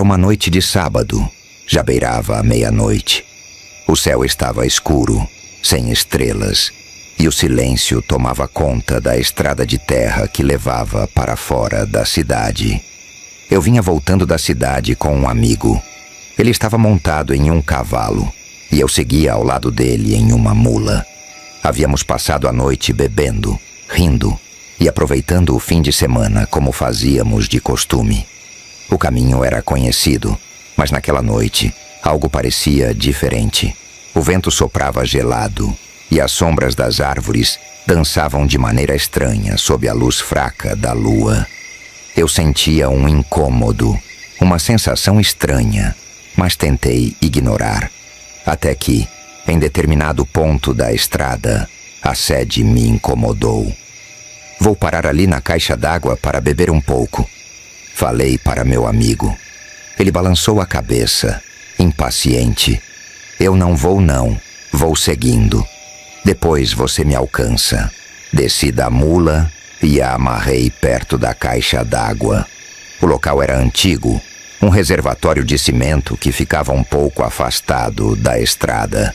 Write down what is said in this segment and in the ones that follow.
uma noite de sábado. Já beirava a meia-noite. O céu estava escuro, sem estrelas, e o silêncio tomava conta da estrada de terra que levava para fora da cidade. Eu vinha voltando da cidade com um amigo. Ele estava montado em um cavalo, e eu seguia ao lado dele em uma mula. Havíamos passado a noite bebendo, rindo e aproveitando o fim de semana como fazíamos de costume. O caminho era conhecido, mas naquela noite algo parecia diferente. O vento soprava gelado e as sombras das árvores dançavam de maneira estranha sob a luz fraca da lua. Eu sentia um incômodo, uma sensação estranha, mas tentei ignorar. Até que, em determinado ponto da estrada, a sede me incomodou. Vou parar ali na caixa d'água para beber um pouco. Falei para meu amigo. Ele balançou a cabeça, impaciente. Eu não, vou seguindo. Depois você me alcança. Desci da mula e a amarrei perto da caixa d'água. O local era antigo, um reservatório de cimento que ficava um pouco afastado da estrada.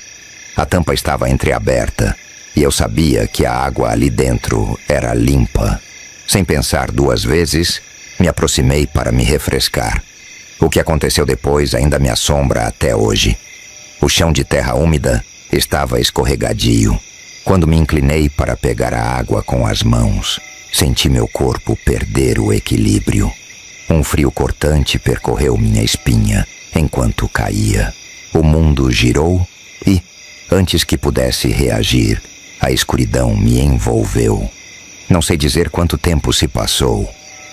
A tampa estava entreaberta e eu sabia que a água ali dentro era limpa. Sem pensar duas vezes, me aproximei para me refrescar. O que aconteceu depois ainda me assombra até hoje. O chão de terra úmida estava escorregadio. Quando me inclinei para pegar a água com as mãos, senti meu corpo perder o equilíbrio. Um frio cortante percorreu minha espinha enquanto caía. O mundo girou e, antes que pudesse reagir, a escuridão me envolveu. Não sei dizer quanto tempo se passou.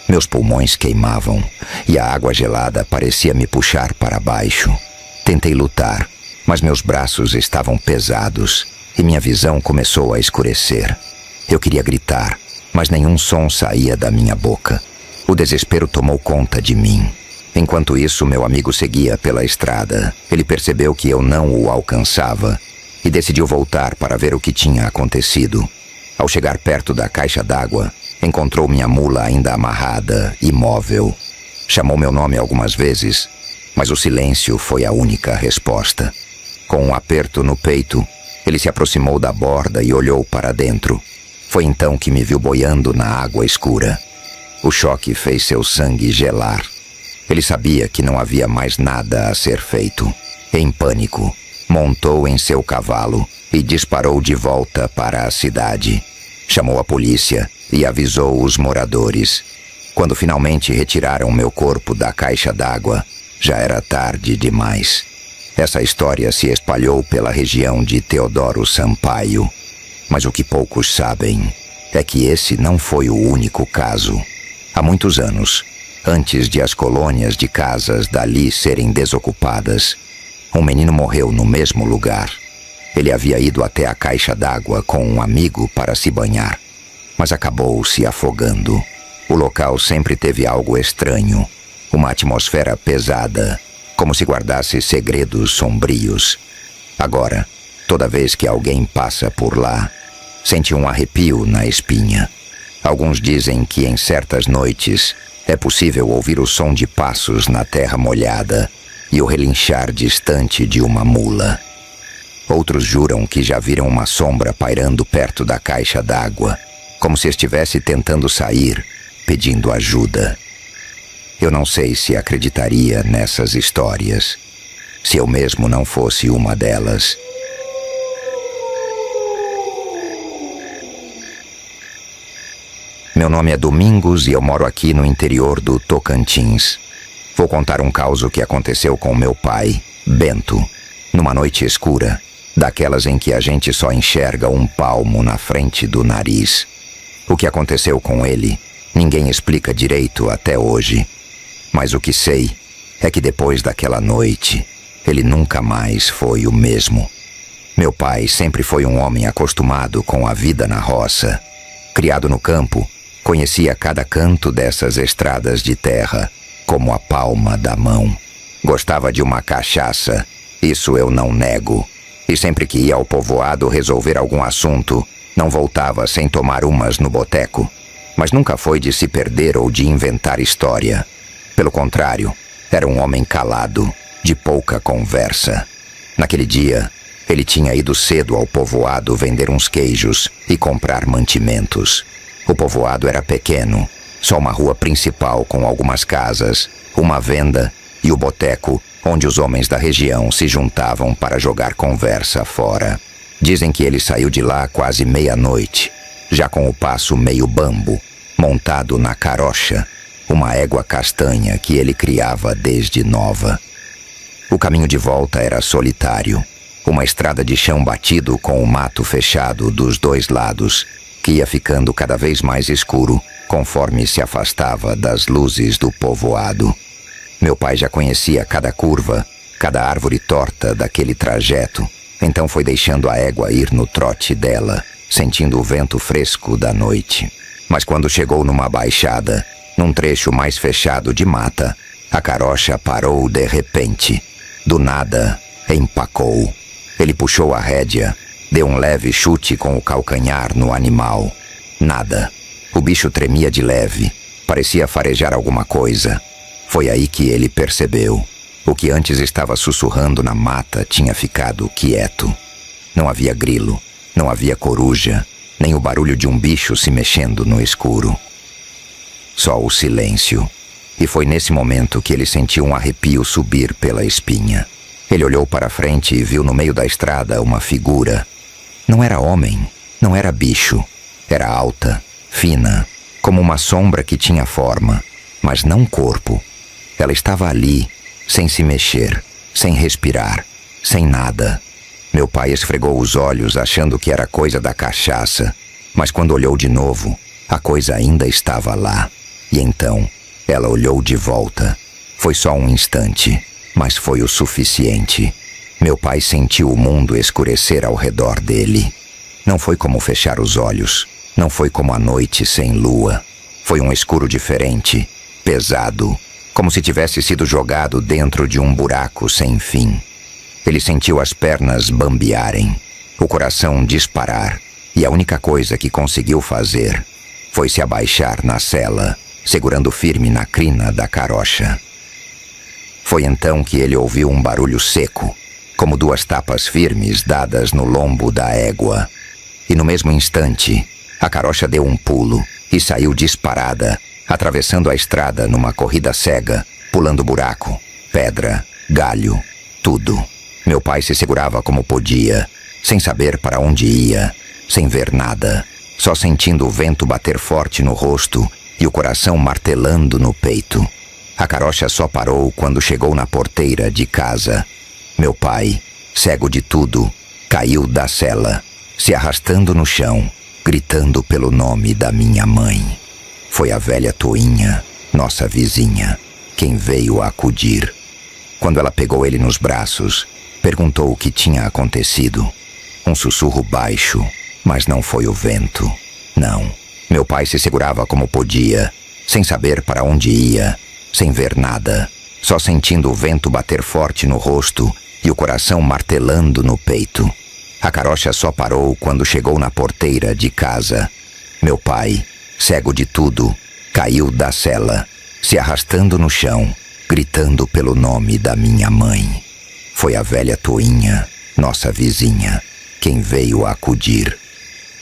Meus pulmões queimavam e a água gelada parecia me puxar para baixo. Tentei lutar, mas meus braços estavam pesados e minha visão começou a escurecer. Eu queria gritar, mas nenhum som saía da minha boca. O desespero tomou conta de mim. Enquanto isso, meu amigo seguia pela estrada. Ele percebeu que eu não o alcançava e decidiu voltar para ver o que tinha acontecido. Ao chegar perto da caixa d'água, encontrou minha mula ainda amarrada, imóvel. Chamou meu nome algumas vezes, mas o silêncio foi a única resposta. Com um aperto no peito, ele se aproximou da borda e olhou para dentro. Foi então que me viu boiando na água escura. O choque fez seu sangue gelar. Ele sabia que não havia mais nada a ser feito. Em pânico, montou em seu cavalo e disparou de volta para a cidade. Chamou a polícia e avisou os moradores. Quando finalmente retiraram meu corpo da caixa d'água, já era tarde demais. Essa história se espalhou pela região de Teodoro Sampaio. Mas o que poucos sabem é que esse não foi o único caso. Há muitos anos, antes de as colônias de casas dali serem desocupadas, um menino morreu no mesmo lugar. Ele havia ido até a caixa d'água com um amigo para se banhar, mas acabou se afogando. O local sempre teve algo estranho, uma atmosfera pesada, como se guardasse segredos sombrios. Agora, toda vez que alguém passa por lá, sente um arrepio na espinha. Alguns dizem que em certas noites é possível ouvir o som de passos na terra molhada e o relinchar distante de uma mula. Outros juram que já viram uma sombra pairando perto da caixa d'água, como se estivesse tentando sair, pedindo ajuda. Eu não sei se acreditaria nessas histórias, se eu mesmo não fosse uma delas. Meu nome é Domingos e eu moro aqui no interior do Tocantins. Vou contar um caso que aconteceu com meu pai, Bento, numa noite escura, daquelas em que a gente só enxerga um palmo na frente do nariz. O que aconteceu com ele, ninguém explica direito até hoje. Mas o que sei é que depois daquela noite, ele nunca mais foi o mesmo. Meu pai sempre foi um homem acostumado com a vida na roça. Criado no campo, conhecia cada canto dessas estradas de terra, como a palma da mão. Gostava de uma cachaça, isso eu não nego. E sempre que ia ao povoado resolver algum assunto, não voltava sem tomar umas no boteco. Mas nunca foi de se perder ou de inventar história. Pelo contrário, Era um homem calado, de pouca conversa. Naquele dia, ele tinha ido cedo ao povoado vender uns queijos e comprar mantimentos. O povoado era pequeno, só uma rua principal com algumas casas, uma venda e o boteco onde os homens da região se juntavam para jogar conversa fora. Dizem que ele saiu de lá quase meia-noite, já com o passo meio bambo, montado na carocha, uma égua castanha que ele criava desde nova. O caminho de volta era solitário, uma estrada de chão batido com o mato fechado dos dois lados, que ia ficando cada vez mais escuro conforme se afastava das luzes do povoado. Meu pai já conhecia cada curva, cada árvore torta daquele trajeto, então foi deixando a égua ir no trote dela, sentindo o vento fresco da noite. Mas quando chegou numa baixada, num trecho mais fechado de mata, a carocha parou de repente. Do nada, empacou. Ele puxou a rédea, deu um leve chute com o calcanhar no animal. Nada. O bicho tremia de leve, parecia farejar alguma coisa. Foi aí que ele percebeu. O que antes estava sussurrando na mata tinha ficado quieto. Não havia grilo, não havia coruja, nem o barulho de um bicho se mexendo no escuro. Só o silêncio. E foi nesse momento que ele sentiu um arrepio subir pela espinha. Ele olhou para frente e viu no meio da estrada uma figura. Não era homem, não era bicho. Era alta, fina, como uma sombra que tinha forma, mas não corpo. Ela estava ali, sem se mexer, sem respirar, sem nada. Meu pai esfregou os olhos achando que era coisa da cachaça, mas quando olhou de novo, a coisa ainda estava lá. E então, ela olhou de volta. Foi só um instante, mas foi o suficiente. Meu pai sentiu o mundo escurecer ao redor dele. Não foi como fechar os olhos, não foi como a noite sem lua. Foi um escuro diferente, pesado, como se tivesse sido jogado dentro de um buraco sem fim. Ele sentiu as pernas bambearem, o coração disparar, e a única coisa que conseguiu fazer foi se abaixar na sela, segurando firme na crina da carocha. Foi então que ele ouviu um barulho seco, como duas tapas firmes dadas no lombo da égua. E no mesmo instante, a carocha deu um pulo e saiu disparada, atravessando a estrada numa corrida cega, pulando buraco, pedra, galho, tudo. Meu pai se segurava como podia, sem saber para onde ia, sem ver nada, só sentindo o vento bater forte no rosto e o coração martelando no peito. A carocha só parou quando chegou na porteira de casa. Meu pai, cego de tudo, caiu da sela, se arrastando no chão, gritando pelo nome da minha mãe. Foi a velha Toinha, nossa vizinha, quem veio acudir. Quando ela pegou ele nos braços, perguntou o que tinha acontecido. Um sussurro baixo, mas não foi o vento. Não, meu pai se segurava como podia, sem saber para onde ia, sem ver nada, só sentindo o vento bater forte no rosto e o coração martelando no peito. A carocha só parou quando chegou na porteira de casa. Meu pai, cego de tudo, caiu da sela, se arrastando no chão, gritando pelo nome da minha mãe. Foi a velha Toinha, nossa vizinha, quem veio acudir.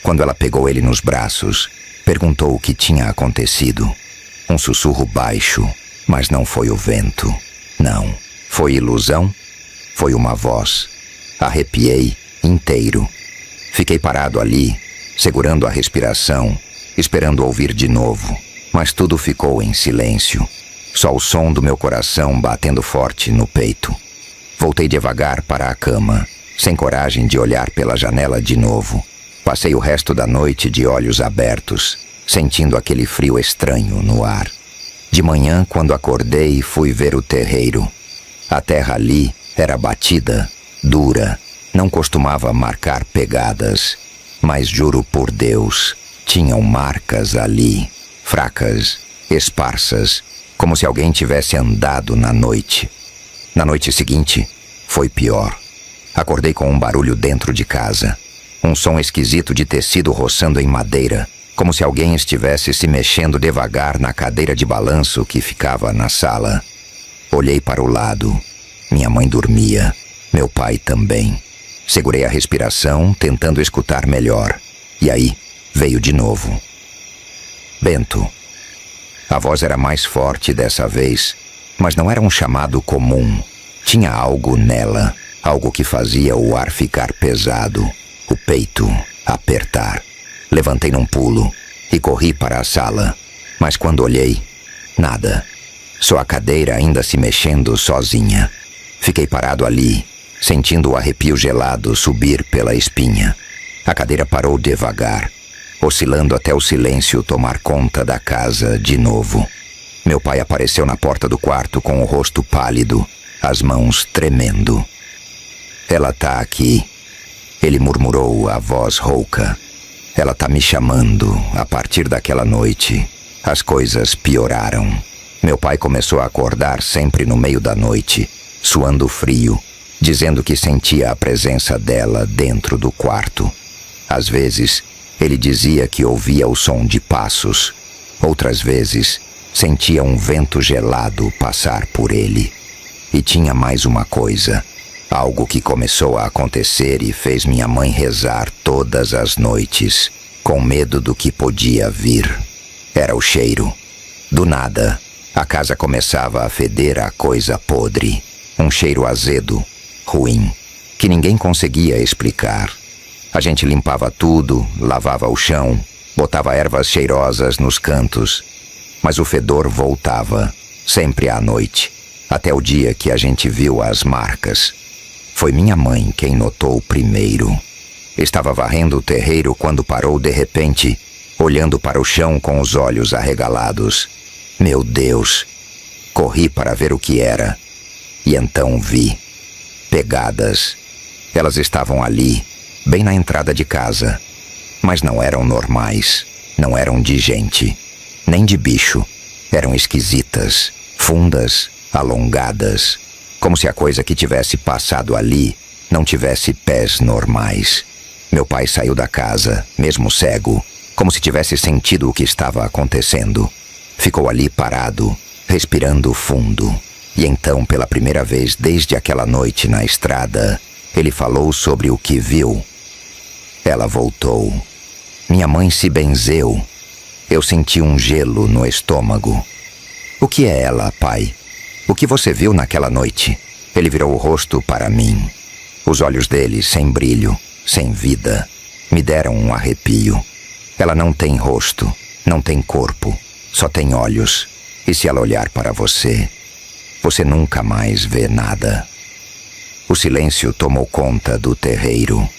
Quando ela pegou ele nos braços, perguntou o que tinha acontecido. Um sussurro baixo, mas não foi o vento. Não, foi ilusão? Foi uma voz. Arrepiei inteiro. Fiquei parado ali, segurando a respiração, esperando ouvir de novo, mas tudo ficou em silêncio. Só o som do meu coração batendo forte no peito. Voltei devagar para a cama, sem coragem de olhar pela janela de novo. Passei o resto da noite de olhos abertos, sentindo aquele frio estranho no ar. De manhã, quando acordei, fui ver o terreiro. A terra ali era batida, dura, não costumava marcar pegadas, mas juro por Deus, tinham marcas ali, fracas, esparsas, como se alguém tivesse andado na noite. Na noite seguinte, foi pior. Acordei com um barulho dentro de casa, um som esquisito de tecido roçando em madeira, como se alguém estivesse se mexendo devagar na cadeira de balanço que ficava na sala. Olhei para o lado. Minha mãe dormia. Meu pai também. Segurei a respiração, tentando escutar melhor. E aí, veio de novo. Bento. A voz era mais forte dessa vez, mas não era um chamado comum. Tinha algo nela, algo que fazia o ar ficar pesado, o peito apertar. Levantei num pulo e corri para a sala, mas quando olhei, nada. Só a cadeira ainda se mexendo sozinha. Fiquei parado ali, sentindo o arrepio gelado subir pela espinha. A cadeira parou devagar, oscilando até o silêncio tomar conta da casa de novo. Meu pai apareceu na porta do quarto com o rosto pálido, as mãos tremendo. Ela tá aqui, ele murmurou a voz rouca. Ela tá me chamando. A partir daquela noite, as coisas pioraram. Meu pai começou a acordar sempre no meio da noite, suando frio, dizendo que sentia a presença dela dentro do quarto. Às vezes, ele dizia que ouvia o som de passos. Outras vezes, sentia um vento gelado passar por ele. E tinha mais uma coisa, algo que começou a acontecer e fez minha mãe rezar todas as noites, com medo do que podia vir. Era o cheiro. Do nada, a casa começava a feder a coisa podre. Um cheiro azedo, ruim, que ninguém conseguia explicar. A gente limpava tudo, lavava o chão, botava ervas cheirosas nos cantos. Mas o fedor voltava, sempre à noite, até o dia que a gente viu as marcas. Foi minha mãe quem notou primeiro. Estava varrendo o terreiro quando parou de repente, olhando para o chão com os olhos arregalados. Meu Deus! Corri para ver o que era. E então vi. Pegadas. Elas estavam ali, bem na entrada de casa. Mas não eram normais. Não eram de gente. Nem de bicho. Eram esquisitas, fundas, alongadas. Como se a coisa que tivesse passado ali não tivesse pés normais. Meu pai saiu da casa, mesmo cego, como se tivesse sentido o que estava acontecendo. Ficou ali parado, respirando fundo. E então, pela primeira vez desde aquela noite na estrada, ele falou sobre o que viu. Ela voltou. Minha mãe se benzeu. Eu senti um gelo no estômago. O que é ela, pai? O que você viu naquela noite? Ele virou o rosto para mim. Os olhos dele, sem brilho, sem vida, me deram um arrepio. Ela não tem rosto, não tem corpo, só tem olhos. E se ela olhar para você, você nunca mais vê nada. O silêncio tomou conta do terreiro.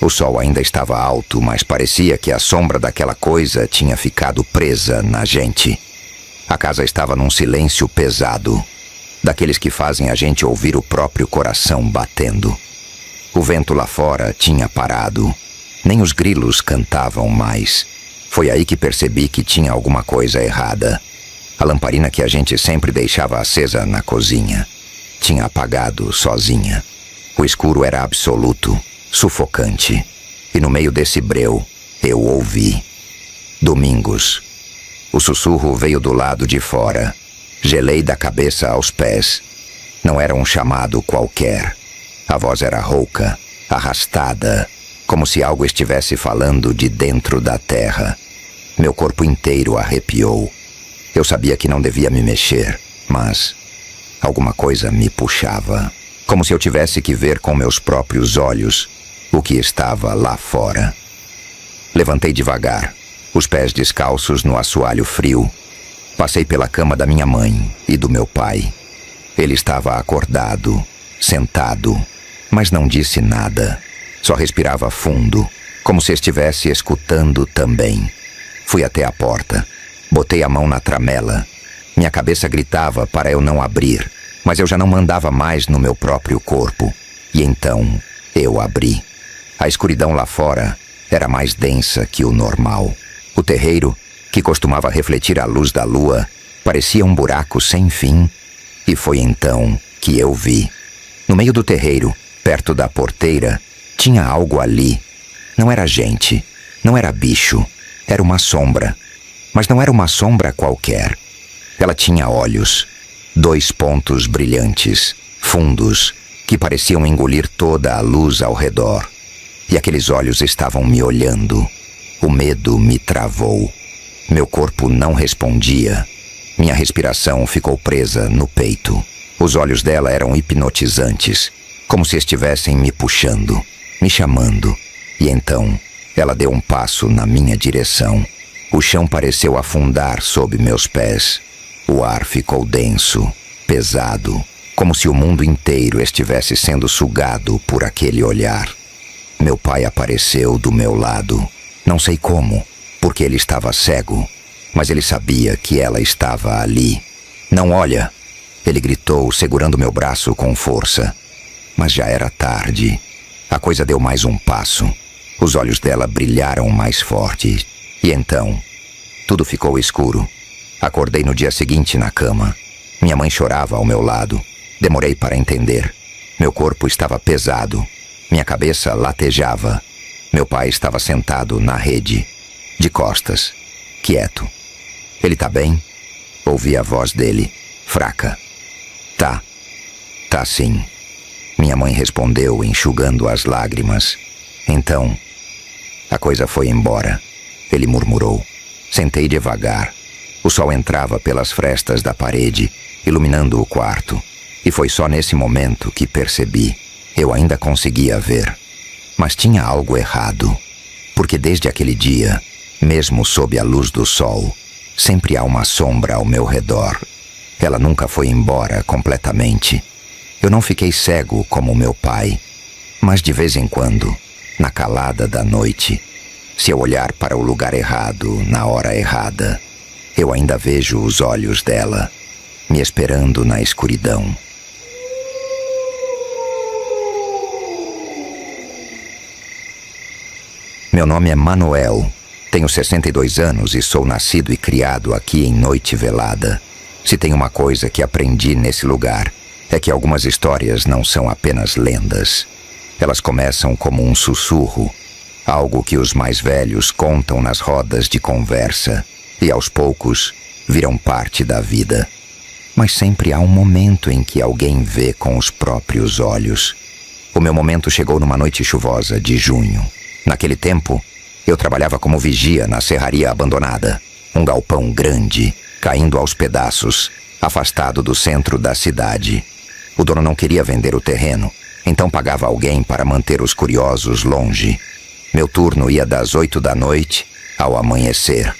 O sol ainda estava alto, mas parecia que a sombra daquela coisa tinha ficado presa na gente. A casa estava num silêncio pesado, daqueles que fazem a gente ouvir o próprio coração batendo. O vento lá fora tinha parado. Nem os grilos cantavam mais. Foi aí que percebi que tinha alguma coisa errada. A lamparina que a gente sempre deixava acesa na cozinha tinha apagado sozinha. O escuro era absoluto, sufocante. E no meio desse breu, eu ouvi. Domingos. O sussurro veio do lado de fora. Gelei da cabeça aos pés. Não era um chamado qualquer. A voz era rouca, arrastada, como se algo estivesse falando de dentro da terra. Meu corpo inteiro arrepiou. Eu sabia que não devia me mexer, mas alguma coisa me puxava, como se eu tivesse que ver com meus próprios olhos o que estava lá fora. Levantei devagar, os pés descalços no assoalho frio. Passei pela cama da minha mãe e do meu pai. Ele estava acordado, sentado, mas não disse nada. Só respirava fundo, como se estivesse escutando também. Fui até a porta. Botei a mão na tramela. Minha cabeça gritava para eu não abrir, mas eu já não mandava mais no meu próprio corpo. E então eu abri. A escuridão lá fora era mais densa que o normal. O terreiro, que costumava refletir a luz da lua, parecia um buraco sem fim. E foi então que eu vi. No meio do terreiro, perto da porteira, tinha algo ali. Não era gente, não era bicho, era uma sombra. Mas não era uma sombra qualquer. Ela tinha olhos. 2 pontos brilhantes, fundos, que pareciam engolir toda a luz ao redor. E aqueles olhos estavam me olhando. O medo me travou. Meu corpo não respondia. Minha respiração ficou presa no peito. Os olhos dela eram hipnotizantes, como se estivessem me puxando, me chamando. E então, ela deu um passo na minha direção. O chão pareceu afundar sob meus pés. O ar ficou denso, pesado, como se o mundo inteiro estivesse sendo sugado por aquele olhar. Meu pai apareceu do meu lado. Não sei como, porque ele estava cego, mas ele sabia que ela estava ali. "Não olha!" Ele gritou, segurando meu braço com força. Mas já era tarde. A coisa deu mais um passo. Os olhos dela brilharam mais forte. E então, tudo ficou escuro. Acordei no dia seguinte na cama. Minha mãe chorava ao meu lado. Demorei para entender. Meu corpo estava pesado. Minha cabeça latejava. Meu pai estava sentado na rede, de costas, quieto. "Ele tá bem?" Ouvi a voz dele, fraca. Tá sim." Minha mãe respondeu, enxugando as lágrimas. "Então, a coisa foi embora." Ele murmurou. Sentei devagar. O sol entrava pelas frestas da parede, iluminando o quarto. E foi só nesse momento que percebi. Eu ainda conseguia ver. Mas tinha algo errado. Porque desde aquele dia, mesmo sob a luz do sol, sempre há uma sombra ao meu redor. Ela nunca foi embora completamente. Eu não fiquei cego como meu pai. Mas de vez em quando, na calada da noite, se eu olhar para o lugar errado, na hora errada, eu ainda vejo os olhos dela, me esperando na escuridão. Meu nome é Manuel. Tenho 62 anos e sou nascido e criado aqui em Noite Velada. Se tem uma coisa que aprendi nesse lugar, é que algumas histórias não são apenas lendas. Elas começam como um sussurro, algo que os mais velhos contam nas rodas de conversa e aos poucos viram parte da vida. Mas sempre há um momento em que alguém vê com os próprios olhos. O meu momento chegou numa noite chuvosa de junho. Naquele tempo, eu trabalhava como vigia na serraria abandonada. Um galpão grande, caindo aos pedaços, afastado do centro da cidade. O dono não queria vender o terreno, então pagava alguém para manter os curiosos longe. Meu turno ia das 8 da noite ao amanhecer.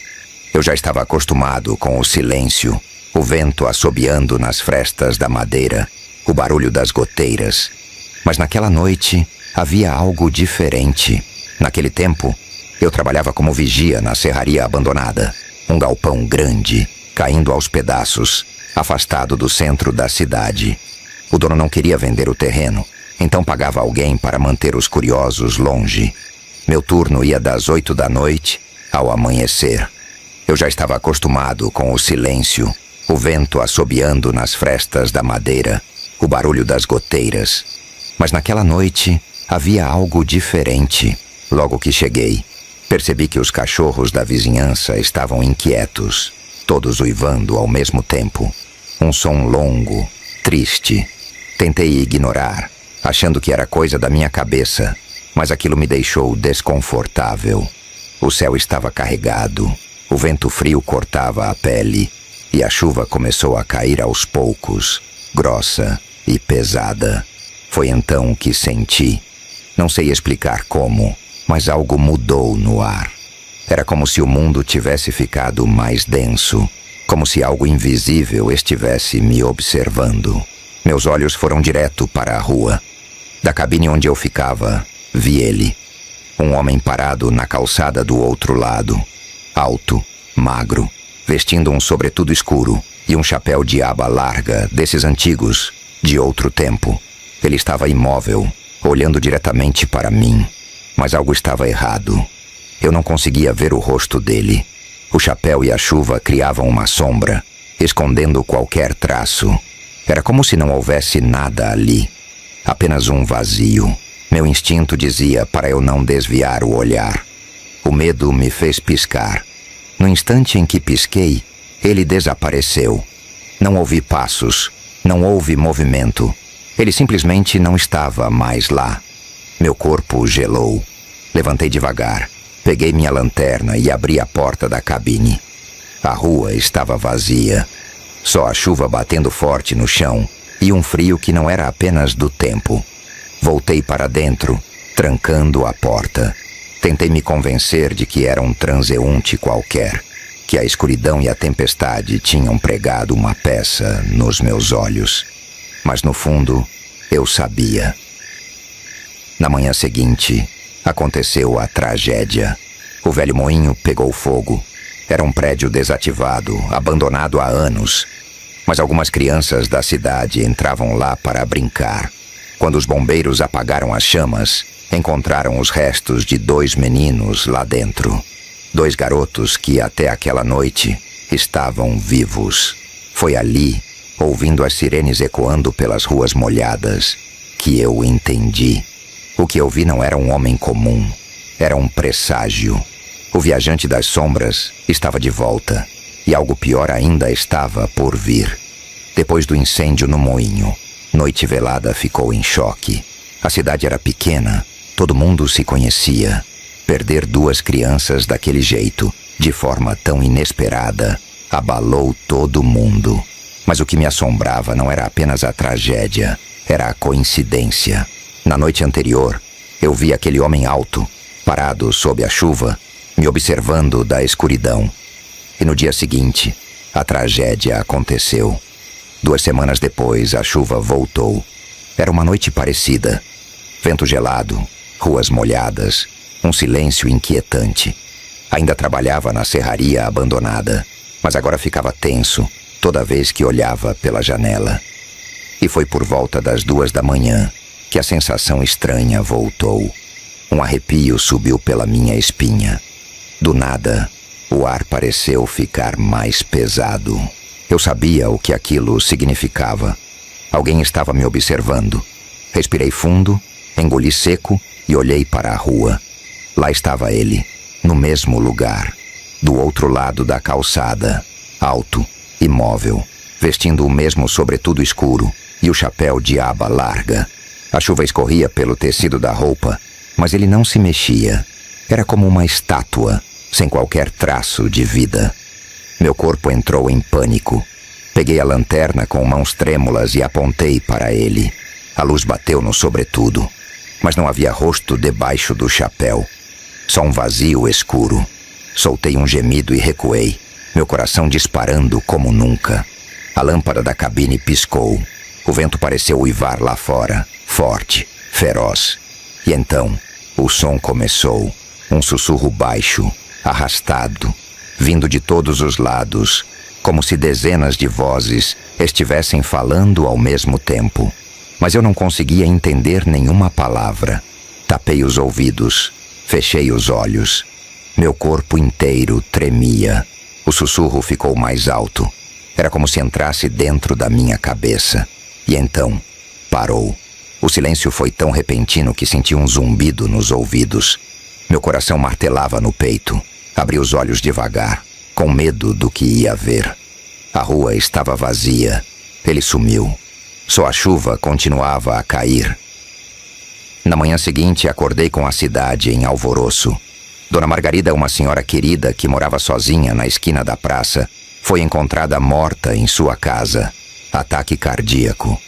Eu já estava acostumado com o silêncio, o vento assobiando nas frestas da madeira, o barulho das goteiras. Mas naquela noite havia algo diferente. Naquele tempo, eu trabalhava como vigia na serraria abandonada. Um galpão grande, caindo aos pedaços, afastado do centro da cidade. O dono não queria vender o terreno, então pagava alguém para manter os curiosos longe. Meu turno ia das 8 da noite ao amanhecer. Eu já estava acostumado com o silêncio, o vento assobiando nas frestas da madeira, o barulho das goteiras. Mas naquela noite havia algo diferente. Logo que cheguei, percebi que os cachorros da vizinhança estavam inquietos, todos uivando ao mesmo tempo. Um som longo, triste. Tentei ignorar, achando que era coisa da minha cabeça, mas aquilo me deixou desconfortável. O céu estava carregado, o vento frio cortava a pele e a chuva começou a cair aos poucos, grossa e pesada. Foi então que senti, não sei explicar como, mas algo mudou no ar. Era como se o mundo tivesse ficado mais denso, como se algo invisível estivesse me observando. Meus olhos foram direto para a rua. Da cabine onde eu ficava, vi ele. Um homem parado na calçada do outro lado. Alto, magro, vestindo um sobretudo escuro e um chapéu de aba larga, desses antigos, de outro tempo. Ele estava imóvel, olhando diretamente para mim. Mas algo estava errado. Eu não conseguia ver o rosto dele. O chapéu e a chuva criavam uma sombra, escondendo qualquer traço. Era como se não houvesse nada ali. Apenas um vazio. Meu instinto dizia para eu não desviar o olhar. O medo me fez piscar. No instante em que pisquei, ele desapareceu. Não ouvi passos, não houve movimento. Ele simplesmente não estava mais lá. Meu corpo gelou. Levantei devagar, peguei minha lanterna e abri a porta da cabine. A rua estava vazia. Só a chuva batendo forte no chão e um frio que não era apenas do tempo. Voltei para dentro, trancando a porta. Tentei me convencer de que era um transeunte qualquer, que a escuridão e a tempestade tinham pregado uma peça nos meus olhos. Mas no fundo, eu sabia. Na manhã seguinte, aconteceu a tragédia. O velho moinho pegou fogo. Era um prédio desativado, abandonado há anos. Mas algumas crianças da cidade entravam lá para brincar. Quando os bombeiros apagaram as chamas, encontraram os restos de 2 meninos lá dentro. 2 garotos que até aquela noite estavam vivos. Foi ali, ouvindo as sirenes ecoando pelas ruas molhadas, que eu entendi. O que eu vi não era um homem comum, era um presságio. O viajante das sombras estava de volta, e algo pior ainda estava por vir. Depois do incêndio no moinho, Noite Velada ficou em choque. A cidade era pequena, todo mundo se conhecia. Perder 2 crianças daquele jeito, de forma tão inesperada, abalou todo mundo. Mas o que me assombrava não era apenas a tragédia, era a coincidência. Na noite anterior, eu vi aquele homem alto, parado sob a chuva, me observando da escuridão. E no dia seguinte, a tragédia aconteceu. 2 semanas depois, a chuva voltou. Era uma noite parecida. Vento gelado, ruas molhadas, um silêncio inquietante. Ainda trabalhava na serraria abandonada, mas agora ficava tenso toda vez que olhava pela janela. E foi por volta das 2 da manhã que a sensação estranha voltou. Um arrepio subiu pela minha espinha. Do nada, o ar pareceu ficar mais pesado. Eu sabia o que aquilo significava. Alguém estava me observando. Respirei fundo, engoli seco e olhei para a rua. Lá estava ele, no mesmo lugar, do outro lado da calçada, alto, imóvel, vestindo o mesmo sobretudo escuro e o chapéu de aba larga. A chuva escorria pelo tecido da roupa, mas ele não se mexia. Era como uma estátua, sem qualquer traço de vida. Meu corpo entrou em pânico. Peguei a lanterna com mãos trêmulas e apontei para ele. A luz bateu no sobretudo, mas não havia rosto debaixo do chapéu. Só um vazio escuro. Soltei um gemido e recuei, meu coração disparando como nunca. A lâmpada da cabine piscou. O vento pareceu uivar lá fora, forte, feroz. E então, o som começou. Um sussurro baixo, arrastado, vindo de todos os lados, como se dezenas de vozes estivessem falando ao mesmo tempo. Mas eu não conseguia entender nenhuma palavra. Tapei os ouvidos, fechei os olhos. Meu corpo inteiro tremia. O sussurro ficou mais alto. Era como se entrasse dentro da minha cabeça. E então, parou. O silêncio foi tão repentino que senti um zumbido nos ouvidos. Meu coração martelava no peito. Abri os olhos devagar, com medo do que ia ver. A rua estava vazia. Ele sumiu. Só a chuva continuava a cair. Na manhã seguinte, acordei com a cidade em alvoroço. Dona Margarida, uma senhora querida que morava sozinha na esquina da praça, foi encontrada morta em sua casa. Ataque cardíaco.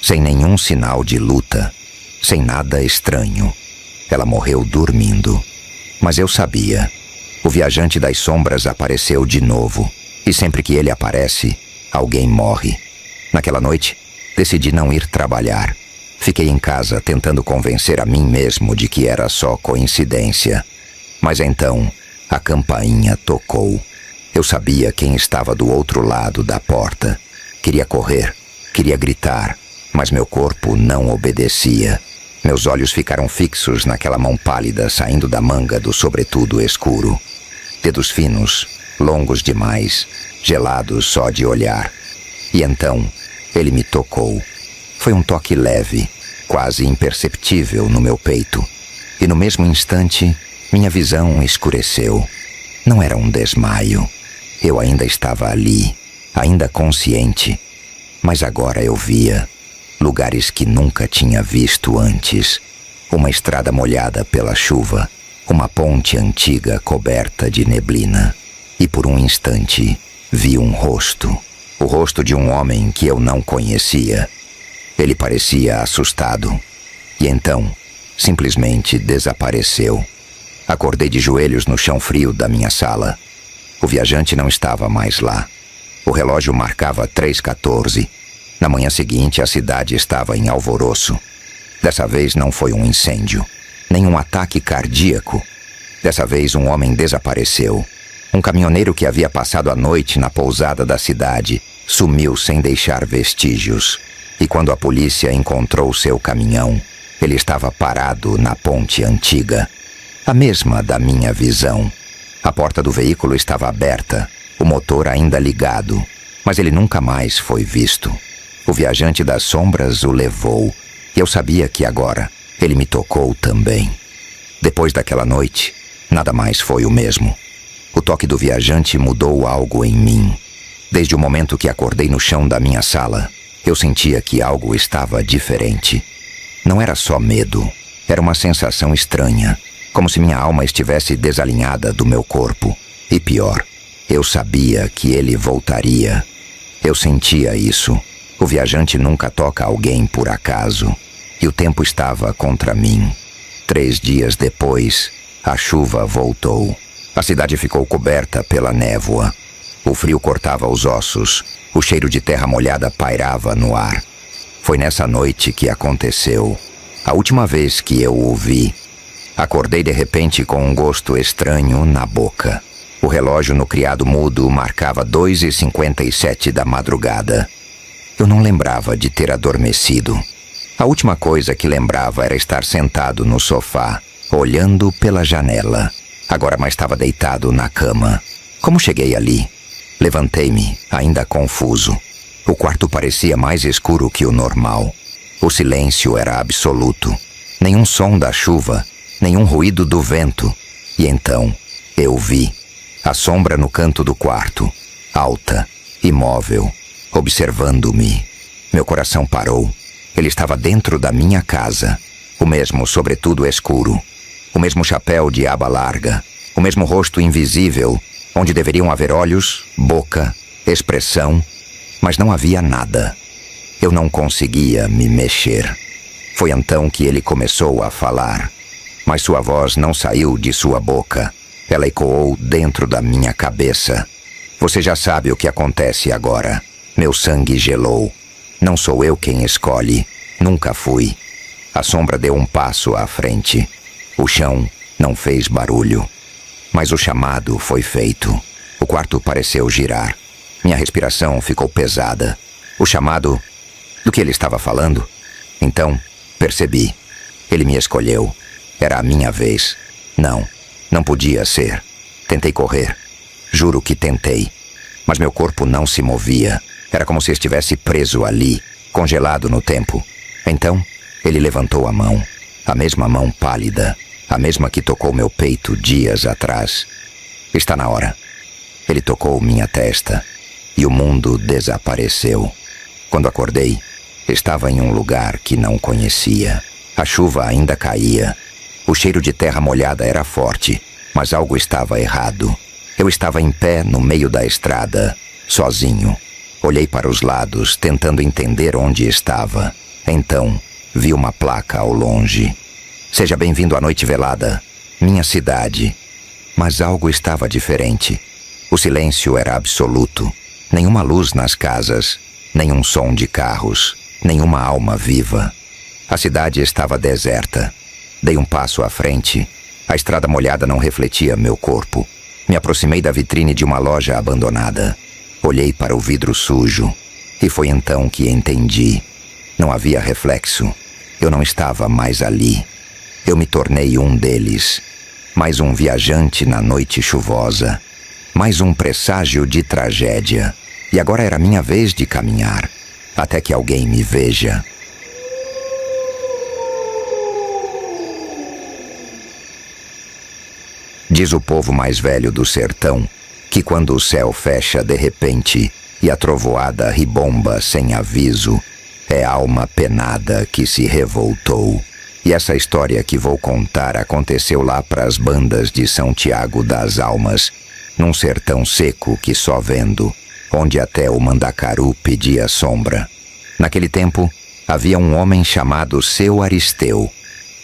Sem nenhum sinal de luta. Sem nada estranho. Ela morreu dormindo. Mas eu sabia. O viajante das sombras apareceu de novo. E sempre que ele aparece, alguém morre. Naquela noite, decidi não ir trabalhar. Fiquei em casa tentando convencer a mim mesmo de que era só coincidência. Mas então, a campainha tocou. Eu sabia quem estava do outro lado da porta. Queria correr, queria gritar, mas meu corpo não obedecia. Meus olhos ficaram fixos naquela mão pálida saindo da manga do sobretudo escuro. Dedos finos, longos demais, gelados só de olhar. E então, ele me tocou. Foi um toque leve, quase imperceptível no meu peito. E no mesmo instante, minha visão escureceu. Não era um desmaio. Eu ainda estava ali, ainda consciente, Mas agora eu via lugares que nunca tinha visto antes. Uma estrada molhada pela chuva, uma ponte antiga coberta de neblina. E por um instante vi um rosto. O rosto de um homem que eu não conhecia. Ele parecia assustado. E então, simplesmente desapareceu. Acordei de joelhos no chão frio da minha sala. O viajante não estava mais lá. O relógio marcava 3h14. Na manhã seguinte, a cidade estava em alvoroço. Dessa vez não foi um incêndio, nem um ataque cardíaco. Dessa vez um homem desapareceu. Um caminhoneiro que havia passado a noite na pousada da cidade sumiu sem deixar vestígios. E quando a polícia encontrou seu caminhão, ele estava parado na ponte antiga, a mesma da minha visão. A porta do veículo estava aberta, o motor ainda ligado, mas ele nunca mais foi visto. O viajante das sombras o levou, e eu sabia que agora ele me tocou também. Depois daquela noite, nada mais foi o mesmo. O toque do viajante mudou algo em mim. Desde o momento que acordei no chão da minha sala, eu sentia que algo estava diferente. Não era só medo, era uma sensação estranha, como se minha alma estivesse desalinhada do meu corpo. E pior, eu sabia que ele voltaria. Eu sentia isso. O viajante nunca toca alguém por acaso. E o tempo estava contra mim. 3 dias depois, a chuva voltou. A cidade ficou coberta pela névoa. O frio cortava os ossos. O cheiro de terra molhada pairava no ar. Foi nessa noite que aconteceu. A última vez que eu o vi. Acordei de repente com um gosto estranho na boca. O relógio no criado mudo marcava 2h57 da madrugada. Eu não lembrava de ter adormecido. A última coisa que lembrava era estar sentado no sofá, olhando pela janela. Agora mais estava deitado na cama. Como cheguei ali? Levantei-me, ainda confuso. O quarto parecia mais escuro que o normal. O silêncio era absoluto. Nenhum som da chuva, nenhum ruído do vento. E então, eu vi a sombra no canto do quarto, alta, imóvel, observando-me. Meu coração parou. Ele estava dentro da minha casa. O mesmo sobretudo escuro. O mesmo chapéu de aba larga. O mesmo rosto invisível, onde deveriam haver olhos, boca, expressão, mas não havia nada. Eu não conseguia me mexer. Foi então que ele começou a falar, mas sua voz não saiu de sua boca. Ela ecoou dentro da minha cabeça. Você já sabe o que acontece agora. Meu sangue gelou. Não sou eu quem escolhe. Nunca fui. A sombra deu um passo à frente. O chão não fez barulho. Mas o chamado foi feito. O quarto pareceu girar. Minha respiração ficou pesada. O chamado... Do que ele estava falando? Então, percebi. Ele me escolheu. Era a minha vez. Não podia ser. Tentei correr. Juro que tentei. Mas meu corpo não se movia. Era como se estivesse preso ali, congelado no tempo. Então, ele levantou a mão. A mesma mão pálida. A mesma que tocou meu peito dias atrás. Está na hora. Ele tocou minha testa. E o mundo desapareceu. Quando acordei, estava em um lugar que não conhecia. A chuva ainda caía. O cheiro de terra molhada era forte, mas algo estava errado. Eu estava em pé no meio da estrada, sozinho. Olhei para os lados, tentando entender onde estava. Então, vi uma placa ao longe. Seja bem-vindo à noite velada, minha cidade. Mas algo estava diferente. O silêncio era absoluto. Nenhuma luz nas casas, nenhum som de carros, nenhuma alma viva. A cidade estava deserta. Dei um passo à frente. A estrada molhada não refletia meu corpo. Me aproximei da vitrine de uma loja abandonada. Olhei para o vidro sujo. E foi então que entendi. Não havia reflexo. Eu não estava mais ali. Eu me tornei um deles. Mais um viajante na noite chuvosa. Mais um presságio de tragédia. E agora era minha vez de caminhar. Até que alguém me veja. Diz o povo mais velho do sertão que quando o céu fecha de repente e a trovoada ribomba sem aviso. É alma penada que se revoltou. E essa história que vou contar aconteceu lá pras bandas de São Tiago das Almas, num sertão seco que só vendo, onde até o mandacaru pedia sombra. Naquele tempo, havia um homem chamado Seu Aristeu,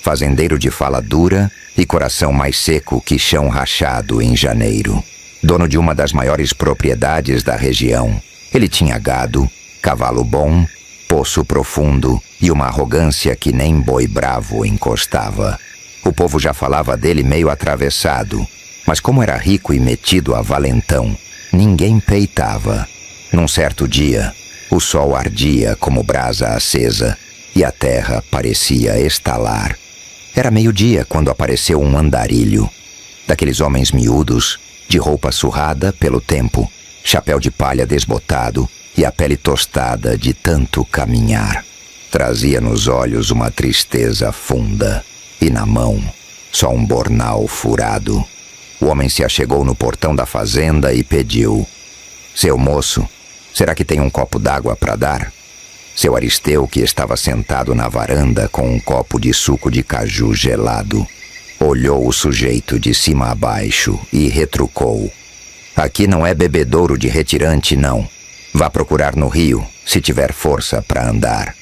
fazendeiro de fala dura e coração mais seco que chão rachado em janeiro. Dono de uma das maiores propriedades da região. Ele tinha gado, cavalo bom, poço profundo e uma arrogância que nem boi bravo encostava. O povo já falava dele meio atravessado, mas como era rico e metido a valentão, ninguém peitava. Num certo dia, o sol ardia como brasa acesa e a terra parecia estalar. Era meio-dia quando apareceu um andarilho, daqueles homens miúdos, de roupa surrada pelo tempo, chapéu de palha desbotado e a pele tostada de tanto caminhar. Trazia nos olhos uma tristeza funda e na mão só um bornal furado. O homem se achegou no portão da fazenda e pediu: "Seu moço, será que tem um copo d'água para dar?" Seu Aristeu, que estava sentado na varanda com um copo de suco de caju gelado, olhou o sujeito de cima a baixo e retrucou: "Aqui não é bebedouro de retirante, não. Vá procurar no rio, se tiver força para andar."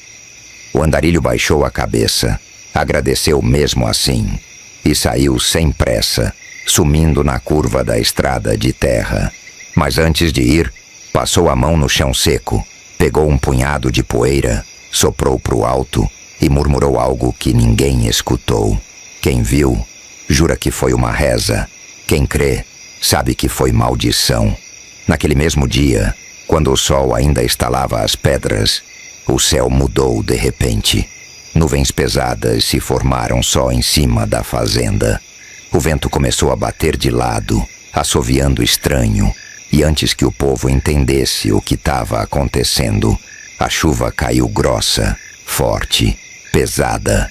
O andarilho baixou a cabeça, agradeceu mesmo assim, e saiu sem pressa, sumindo na curva da estrada de terra. Mas antes de ir, passou a mão no chão seco, pegou um punhado de poeira, soprou pro alto e murmurou algo que ninguém escutou. Quem viu, jura que foi uma reza. Quem crê, sabe que foi maldição. Naquele mesmo dia, quando o sol ainda estalava as pedras, o céu mudou de repente. Nuvens pesadas se formaram só em cima da fazenda. O vento começou a bater de lado, assoviando estranho, e antes que o povo entendesse o que estava acontecendo, a chuva caiu grossa, forte, pesada,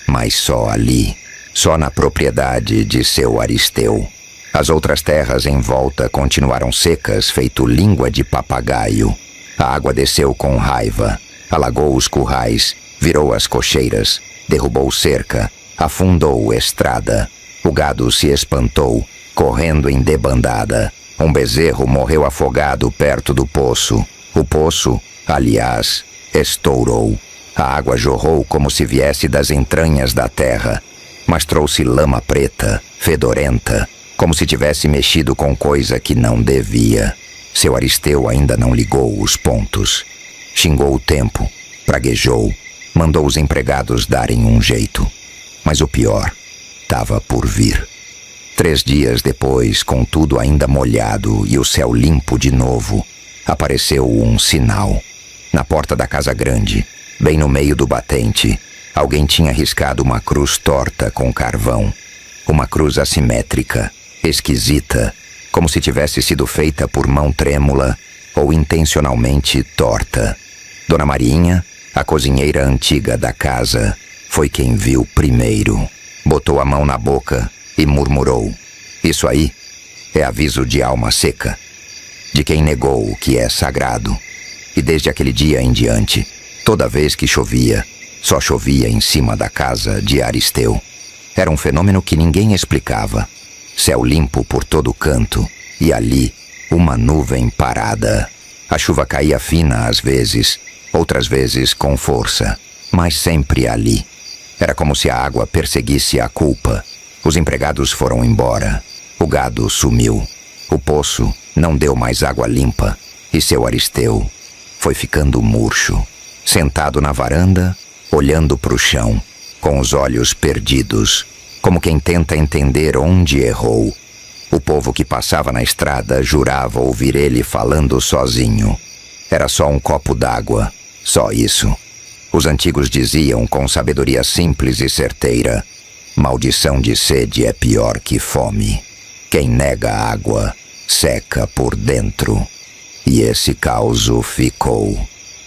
mas só ali, só na propriedade de Seu Aristeu. As outras terras em volta continuaram secas, feito língua de papagaio. A água desceu com raiva, alagou os currais, virou as cocheiras, derrubou cerca, afundou estrada. O gado se espantou, correndo em debandada. Um bezerro morreu afogado perto do poço. O poço, aliás, estourou. A água jorrou como se viesse das entranhas da terra, mas trouxe lama preta, fedorenta, como se tivesse mexido com coisa que não devia. Seu Aristeu ainda não ligou os pontos. Xingou o tempo, praguejou, mandou os empregados darem um jeito. Mas o pior estava por vir. 3 dias depois, com tudo ainda molhado e o céu limpo de novo, apareceu um sinal. Na porta da casa grande, bem no meio do batente, alguém tinha riscado uma cruz torta com carvão. Uma cruz assimétrica, esquisita, como se tivesse sido feita por mão trêmula ou intencionalmente torta. Dona Marinha, a cozinheira antiga da casa, foi quem viu primeiro. Botou a mão na boca e murmurou: "Isso aí é aviso de alma seca, de quem negou o que é sagrado." E desde aquele dia em diante, toda vez que chovia, só chovia em cima da casa de Aristeu. Era um fenômeno que ninguém explicava. Céu limpo por todo canto, e ali, uma nuvem parada. A chuva caía fina às vezes, outras vezes com força, mas sempre ali. Era como se a água perseguisse a culpa. Os empregados foram embora. O gado sumiu. O poço não deu mais água limpa, e Seu Aristeu foi ficando murcho, sentado na varanda, olhando para o chão, com os olhos perdidos, como quem tenta entender onde errou. O povo que passava na estrada jurava ouvir ele falando sozinho. Era só um copo d'água, só isso. Os antigos diziam com sabedoria simples e certeira: maldição de sede é pior que fome. Quem nega água, seca por dentro. E esse causo ficou.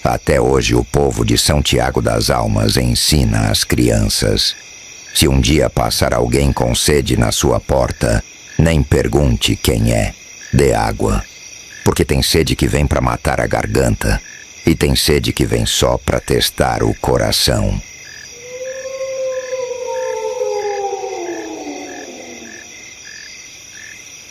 Até hoje o povo de São Tiago das Almas ensina às crianças: se um dia passar alguém com sede na sua porta, nem pergunte quem é, dê água. porque tem sede que vem para matar a garganta e tem sede que vem só para testar o coração.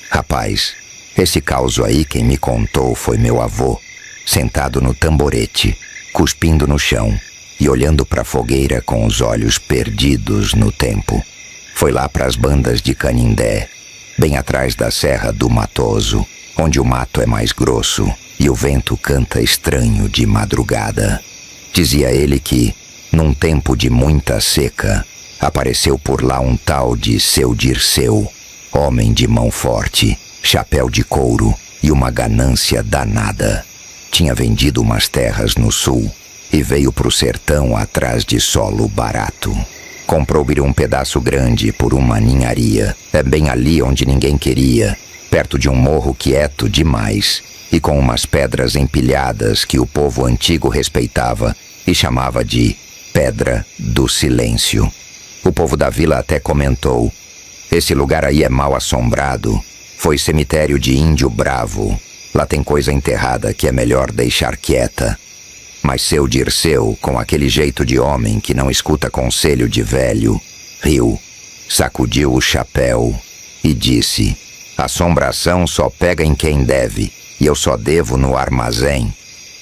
Rapaz, esse caos aí quem me contou foi meu avô, sentado no tamborete, cuspindo no chão e olhando para a fogueira com os olhos perdidos no tempo. Foi lá para as bandas de Canindé, bem atrás da Serra do Matoso, onde o mato é mais grosso e o vento canta estranho de madrugada. Dizia ele que, num tempo de muita seca, apareceu por lá um tal de Seu Dirceu, homem de mão forte, chapéu de couro e uma ganância danada. Tinha vendido umas terras no sul e veio pro sertão atrás de solo barato. Comprou-lhe um pedaço grande por uma ninharia, bem ali onde ninguém queria, perto de um morro quieto demais e com umas pedras empilhadas que o povo antigo respeitava e chamava de Pedra do Silêncio. O povo da vila até comentou: esse lugar aí é mal assombrado, foi cemitério de índio bravo, lá tem coisa enterrada que é melhor deixar quieta. Mas Seu Dirceu, com aquele jeito de homem que não escuta conselho de velho, riu, sacudiu o chapéu e disse: assombração só pega em quem deve, e eu só devo no armazém.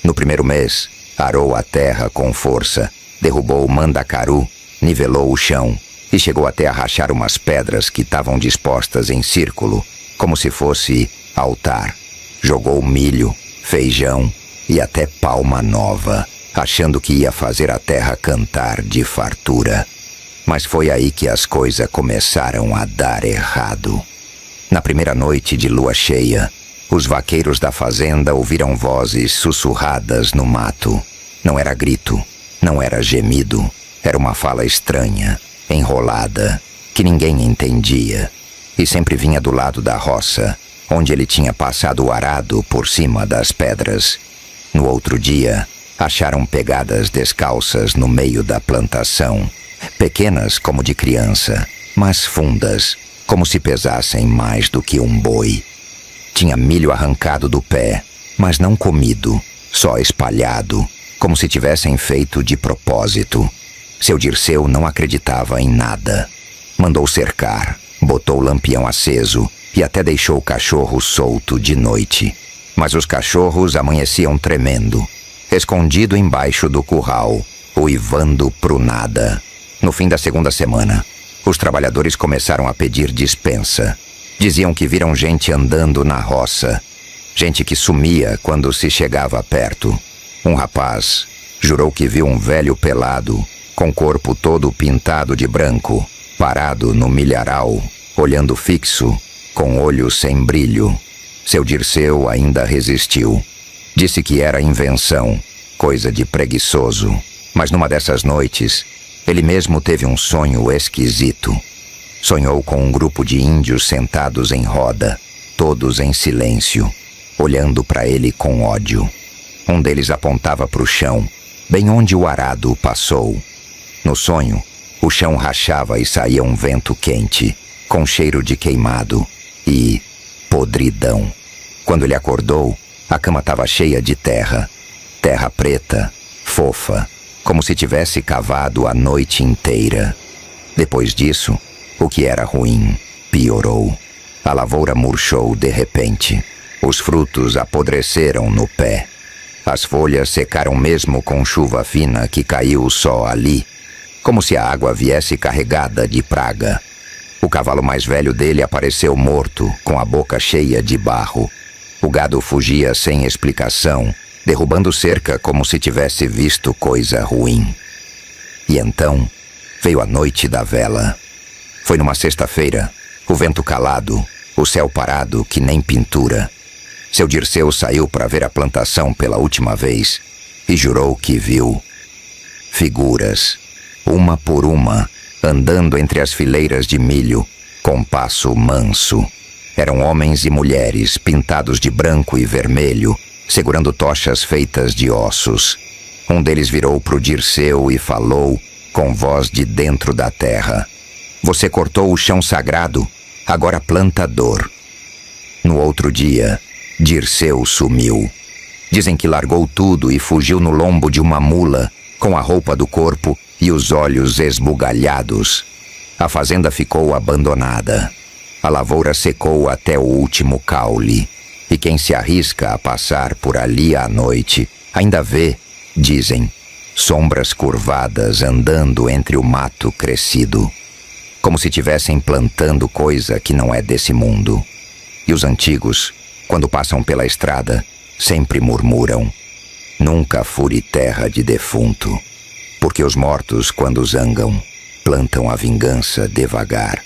No primeiro mês, arou a terra com força, derrubou o mandacaru, nivelou o chão e chegou até a rachar umas pedras que estavam dispostas em círculo, como se fosse altar. Jogou milho, feijão e até palma nova, achando que ia fazer a terra cantar de fartura. Mas foi aí que as coisas começaram a dar errado. Na primeira noite de lua cheia, os vaqueiros da fazenda ouviram vozes sussurradas no mato. Não era grito, não era gemido, era uma fala estranha, enrolada, que ninguém entendia, e sempre vinha do lado da roça, onde ele tinha passado o arado por cima das pedras. No outro dia, acharam pegadas descalças no meio da plantação, pequenas como de criança, mas fundas, como se pesassem mais do que um boi. Tinha milho arrancado do pé, mas não comido, só espalhado, como se tivessem feito de propósito. Seu Dirceu não acreditava em nada. Mandou cercar, botou o lampião aceso e até deixou o cachorro solto de noite. Mas os cachorros amanheciam tremendo, escondido embaixo do curral, uivando pro nada. No fim da segunda semana, os trabalhadores começaram a pedir dispensa. Diziam que viram gente andando na roça, gente que sumia quando se chegava perto. Um rapaz jurou que viu um velho pelado, com o corpo todo pintado de branco, parado no milharal, olhando fixo, com olhos sem brilho. Seu Dirceu ainda resistiu. Disse que era invenção, coisa de preguiçoso. Mas numa dessas noites, ele mesmo teve um sonho esquisito. Sonhou com um grupo de índios sentados em roda, todos em silêncio, olhando para ele com ódio. Um deles apontava para o chão, bem onde o arado passou. No sonho, o chão rachava e saía um vento quente, com cheiro de queimado e podridão. Quando ele acordou, a cama estava cheia de terra. Terra preta, fofa, como se tivesse cavado a noite inteira. Depois disso, o que era ruim piorou. A lavoura murchou de repente. Os frutos apodreceram no pé. As folhas secaram mesmo com chuva fina que caiu só ali, como se a água viesse carregada de praga. O cavalo mais velho dele apareceu morto, com a boca cheia de barro. O gado fugia sem explicação, derrubando cerca como se tivesse visto coisa ruim. E então veio a noite da vela. Foi numa sexta-feira, o vento calado, o céu parado que nem pintura. Seu Dirceu saiu para ver a plantação pela última vez e jurou que viu figuras, uma por uma, andando entre as fileiras de milho, com passo manso. Eram homens e mulheres pintados de branco e vermelho, segurando tochas feitas de ossos. Um deles virou pro Dirceu e falou, com voz de dentro da terra: "Você cortou o chão sagrado, agora planta dor." No outro dia, Dirceu sumiu. Dizem que largou tudo e fugiu no lombo de uma mula, com a roupa do corpo e os olhos esbugalhados. A fazenda ficou abandonada. A lavoura secou até o último caule. E quem se arrisca a passar por ali à noite ainda vê, dizem, sombras curvadas andando entre o mato crescido, como se tivessem plantando coisa que não é desse mundo. E os antigos, quando passam pela estrada, sempre murmuram: nunca fure terra de defunto, porque os mortos, quando zangam, plantam a vingança devagar.